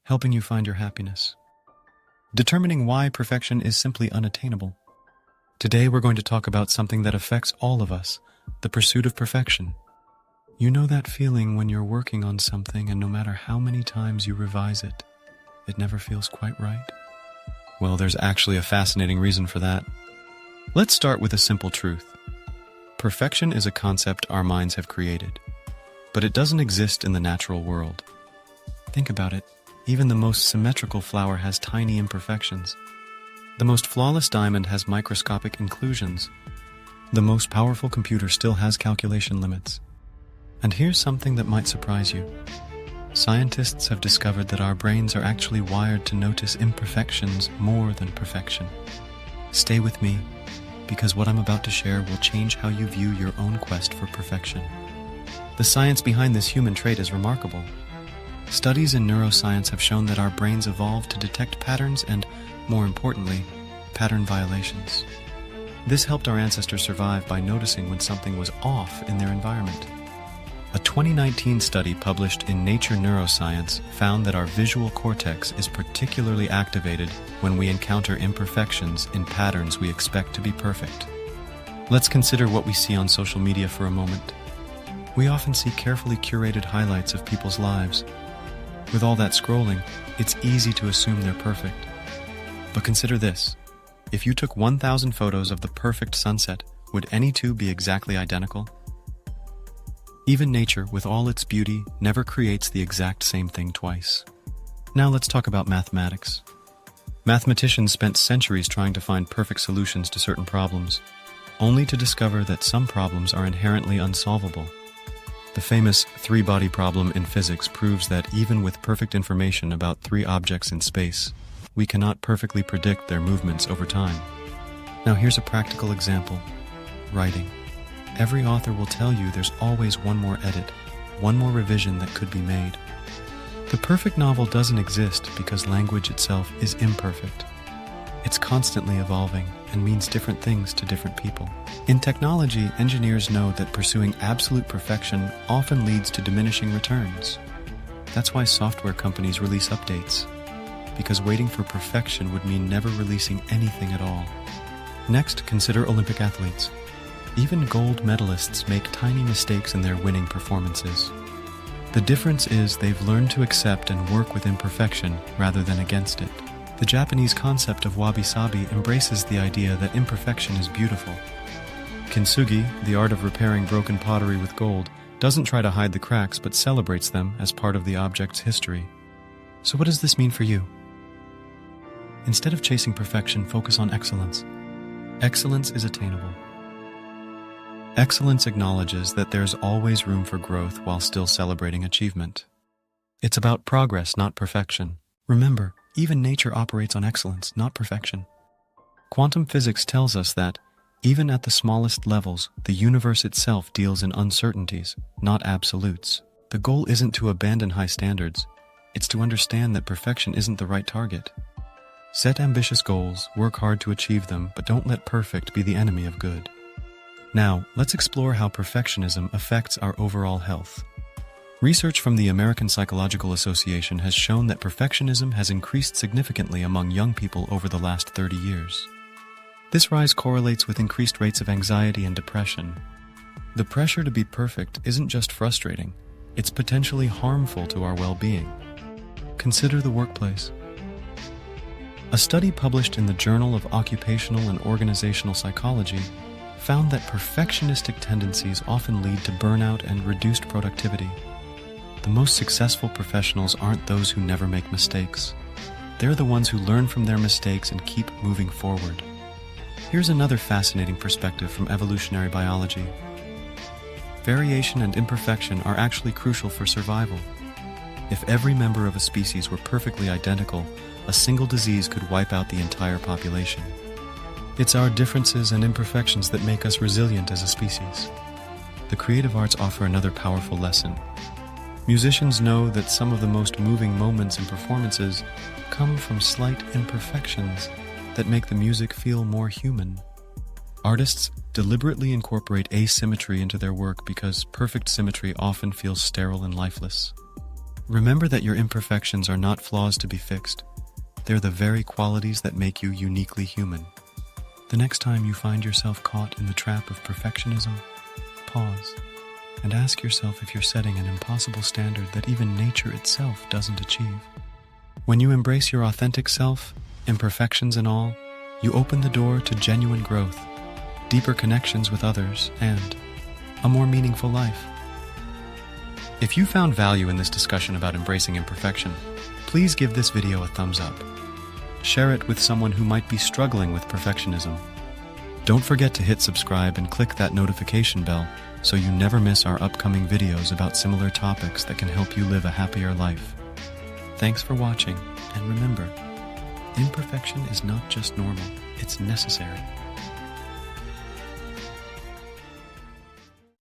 helping you find your happiness. Determining why perfection is simply unattainable. Today we're going to talk about something that affects all of us, the pursuit of perfection. You know that feeling when you're working on something and no matter how many times you revise it, it never feels quite right? Well, there's actually a fascinating reason for that. Let's start with a simple truth. Perfection is a concept our minds have created, but it doesn't exist in the natural world. Think about it. Even the most symmetrical flower has tiny imperfections. The most flawless diamond has microscopic inclusions. The most powerful computer still has calculation limits. And here's something that might surprise you. Scientists have discovered that our brains are actually wired to notice imperfections more than perfection. Stay with me, because what I'm about to share will change how you view your own quest for perfection. The science behind this human trait is remarkable. Studies in neuroscience have shown that our brains evolved to detect patterns and, more importantly, pattern violations. This helped our ancestors survive by noticing when something was off in their environment. A 2019 study published in Nature Neuroscience found that our visual cortex is particularly activated when we encounter imperfections in patterns we expect to be perfect. Let's consider what we see on social media for a moment. We often see carefully curated highlights of people's lives. With all that scrolling, it's easy to assume they're perfect. But consider this. If you took 1,000 photos of the perfect sunset, would any two be exactly identical? Even nature, with all its beauty, never creates the exact same thing twice. Now let's talk about mathematics. Mathematicians spent centuries trying to find perfect solutions to certain problems, only to discover that some problems are inherently unsolvable. The famous three-body problem in physics proves that even with perfect information about three objects in space, we cannot perfectly predict their movements over time. Now here's a practical example. Writing. Every author will tell you there's always one more edit, one more revision that could be made. The perfect novel doesn't exist because language itself is imperfect. It's constantly evolving and means different things to different people. In technology, engineers know that pursuing absolute perfection often leads to diminishing returns. That's why software companies release updates, because waiting for perfection would mean never releasing anything at all. Next, consider Olympic athletes. Even gold medalists make tiny mistakes in their winning performances. The difference is they've learned to accept and work with imperfection rather than against it. The Japanese concept of wabi-sabi embraces the idea that imperfection is beautiful. Kintsugi, the art of repairing broken pottery with gold, doesn't try to hide the cracks but celebrates them as part of the object's history. So what does this mean for you? Instead of chasing perfection, focus on excellence. Excellence is attainable. Excellence acknowledges that there's always room for growth while still celebrating achievement. It's about progress, not perfection. Remember, even nature operates on excellence, not perfection. Quantum physics tells us that, even at the smallest levels, the universe itself deals in uncertainties, not absolutes. The goal isn't to abandon high standards. It's to understand that perfection isn't the right target. Set ambitious goals, work hard to achieve them, but don't let perfect be the enemy of good. Now, let's explore how perfectionism affects our overall health. Research from the American Psychological Association has shown that perfectionism has increased significantly among young people over the last 30 years. This rise correlates with increased rates of anxiety and depression. The pressure to be perfect isn't just frustrating, it's potentially harmful to our well-being. Consider the workplace. A study published in the Journal of Occupational and Organizational Psychology found that perfectionistic tendencies often lead to burnout and reduced productivity. The most successful professionals aren't those who never make mistakes. They're the ones who learn from their mistakes and keep moving forward. Here's another fascinating perspective from evolutionary biology. Variation and imperfection are actually crucial for survival. If every member of a species were perfectly identical, a single disease could wipe out the entire population. It's our differences and imperfections that make us resilient as a species. The creative arts offer another powerful lesson. Musicians know that some of the most moving moments in performances come from slight imperfections that make the music feel more human. Artists deliberately incorporate asymmetry into their work because perfect symmetry often feels sterile and lifeless. Remember that your imperfections are not flaws to be fixed. They're the very qualities that make you uniquely human. The next time you find yourself caught in the trap of perfectionism, pause and ask yourself if you're setting an impossible standard that even nature itself doesn't achieve. When you embrace your authentic self, imperfections and all, you open the door to genuine growth, deeper connections with others, and a more meaningful life. If you found value in this discussion about embracing imperfection, please give this video a thumbs up. Share it with someone who might be struggling with perfectionism. Don't forget to hit subscribe and click that notification bell so you never miss our upcoming videos about similar topics that can help you live a happier life. Thanks for watching, and remember, imperfection is not just normal, it's necessary.